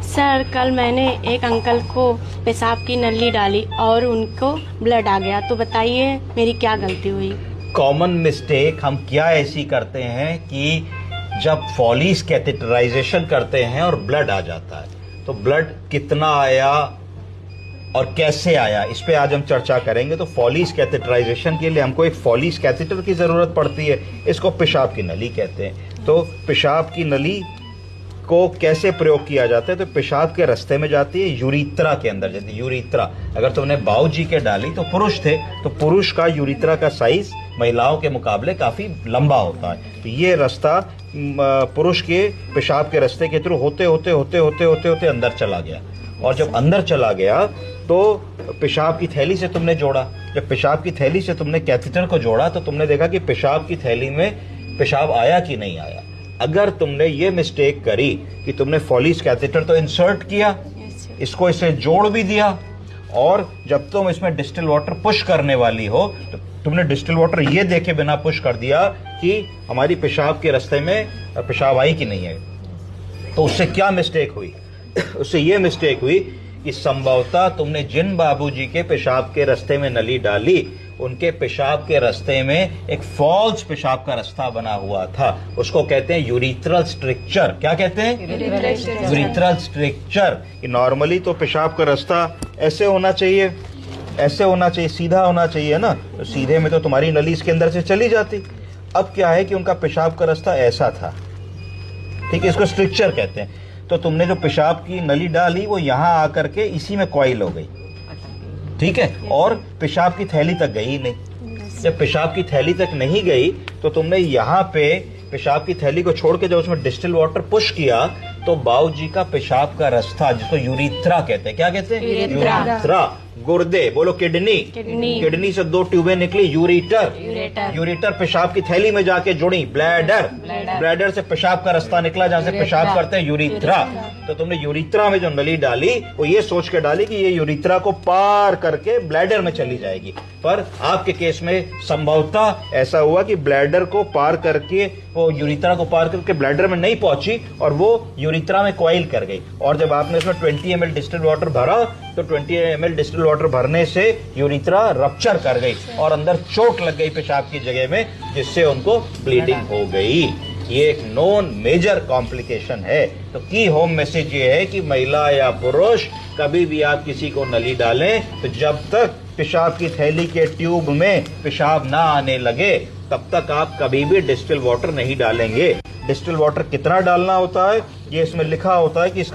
Sir कल मैंने एक अंकल को पेशाब की नली डाली और उनको ब्लड आ गया, तो बताइए मेरी क्या गलती हुई। कॉमन मिस्टेक हम क्या ऐसी करते हैं कि जब फॉलीज कैथेटराइजेशन करते हैं और ब्लड आ जाता है, तो ब्लड कितना आया और कैसे आया, इस पे आज हम चर्चा करेंगे। तो फॉलीज कैथेटराइजेशन के लिए हमको एक फॉलीज कैथेटर की जरूरत पड़ती है, इसको पेशाब की नली कहते हैं। तो पेशाब की नली को कैसे प्रयोग किया जाता है, तो पेशाब के रास्ते में जाती है, यूरित्रा के अंदर जाती है। यूरित्रा अगर तुमने बाऊजी के डाली तो पुरुष थे, तो पुरुष का यूरित्रा का साइज महिलाओं के मुकाबले काफी लंबा होता है। तो ये रास्ता पुरुष के पेशाब के रास्ते के थ्रू होते होते होते होते होते होते अंदर चला गया, और जब अंदर चला गया तो पेशाब की थैली से तुमने जोड़ा। जब पेशाब की थैली से तुमने कैथेटर को जोड़ा तो तुमने देखा कि पेशाब की थैली में पेशाब आया कि नहीं आया। अगर तुमने ये मिस्टेक करी कि तुमने फॉलीज कैथेटर तो इंसर्ट किया, इसको इसे जोड़ भी दिया, और जब तुम इसमें डिस्टिल वाटर पुश करने वाली हो तो तुमने डिस्टिल वाटर ये देखे बिना पुश कर दिया कि हमारी पेशाब के रास्ते में पेशाब आई कि नहीं है, तो उससे क्या मिस्टेक हुई? उससे ये मिस्टेक हुई कि संभवतः तुमने जिन बाबूजी के पेशाब के रास्ते में नली डाली, उनके पेशाब के रास्ते में एक फॉल्स पेशाब का रास्ता बना हुआ था। उसको कहते हैं यूरिथ्रल स्ट्रक्चर। क्या कहते हैं? Urethral structure. नॉर्मली तो पेशाब का रास्ता ऐसे होना चाहिए, ऐसे होना चाहिए, सीधा होना चाहिए ना, तो सीधे में तो तुम्हारी नली इसके अंदर से चली जाती। अब क्या है कि उनका पेशाब का रास्ता ऐसा था, ठीक है, इसको स्ट्रक्चर कहते हैं। तो तुमने जो पेशाब की नली डाली वो यहाँ आकर के इसी में कॉइल हो गई, ठीक है, और पेशाब की थैली तक गई ही नहीं। जब पेशाब की थैली तक नहीं गई तो तुमने यहाँ पे पेशाब की थैली को छोड़ के जब उसमें डिस्टिल वाटर पुश किया तो बाऊजी का पेशाब का रास्ता, जिसको यूरिथ्रा कहते हैं, क्या कहते हैं? यूरिथ्रा। गुर्दे, बोलो किडनी। किडनी से दो ट्यूबें निकली, यूरिटर। यूरिटर पेशाब की थैली में जाके जुड़ी, ब्लैडर। ब्लैडर से पेशाब का रास्ता निकला जहां से पेशाब करते हैं, यूरिथ्रा। तो तुमने यूरिथ्रा में जो नली डाली वो ये सोच के डाली कि ये यूरिथ्रा को पार करके ब्लैडर में चली जाएगी, पर आपके केस में संभवतः ऐसा हुआ कि ब्लैडर को पार करके, वो यूरिथ्रा को पार करके ब्लैडर में नहीं पहुंची और वो यूरिथ्रा में कॉइल कर गई। और जब आपने इसमें 20 ml डिस्टिल्ड वाटर भरा तो 20 ml डिस्टिल्ड वाटर भरने से यूरिथ्रा रप्चर कर गई और अंदर चोट लग गई पेशाब की जगह में, जिससे उनको ब्लीडिंग हो गई। ये एक नॉन मेजर कॉम्प्लिकेशन है। तो की होम मैसेज ये है कि महिला या पुरुष कभी भी आप किसी को नली डालें तो जब तक पेशाब की थैली के ट्यूब में पेशाब ना आने लगे तब तक आप कभी भी डिस्टिल वाटर नहीं डालेंगे। डिस्टिल वाटर कितना डालना होता है ये इसमें लिखा होता है कि इसका